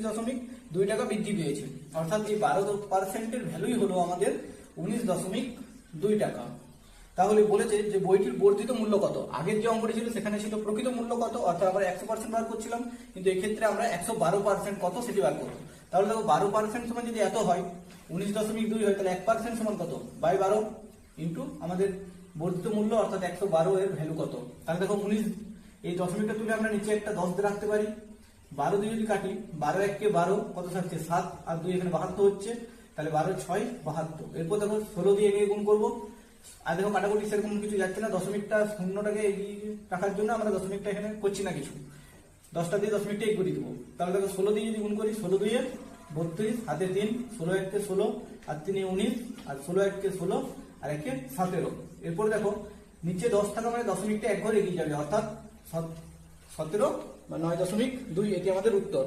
19.2 টাকা বৃদ্ধি পেয়েছে, অর্থাৎ এই 12%-এর ভ্যালুই হলো আমাদের 19.2 টাকা। তাহলে বলেছে যে বইটির বর্ধিত মূল্য কত। আগের যে অঙ্কটি ছিল সেখানে ছিল প্রকৃত মূল্য কত, অর্থাৎ আমরা 100% বার করছিলাম, কিন্তু এক্ষেত্রে আমরা 112% কত সেটি বার করবো। তাহলে দেখো 12% সমান যদি এত হয়, 19.2 হয়, তাহলে 1% সমান কত, বাই 12 ইন্টু আমাদের বর্ধিত মূল্য অর্থাৎ 112 এর ভ্যালু কত। তাহলে দেখো 19 এই দশমিকটা তুলে আমরা নিচে একটা 10 দিয়ে রাখতে পারি। 12 দিয়ে যদি কাটি, 12 1 কে 12 কত থাকছে 7, আর 2 এখানে 72 হচ্ছে, তাহলে 12 6 72। এরপর দেখো 16 দিয়ে এগিয়ে গুণ করবো। আর দেখো কাটাকুটি সেরকম কিছু যাচ্ছে না, দশমিকটা শূন্যটাকে এগিয়ে রাখার জন্য আমরা দশমিকটা এখানে করছি না কিছু, 10টা দিয়ে দশমিকটা এগিয়ে দিব। তাহলে দেখো 16 দিয়ে যদি গুণ করি, 16 দুইয়ে 32, হাতে 3, 16 1 কে 16, আর 3 19, আর 16 1 কে 16, আর 1 কে 17। এরপর দেখো নিচে 10 থাকা মানে দশমিকটা এক ঘর এগিয়ে যাবে, অর্থাৎ 17 বা 9.2, এটি আমাদের উত্তর।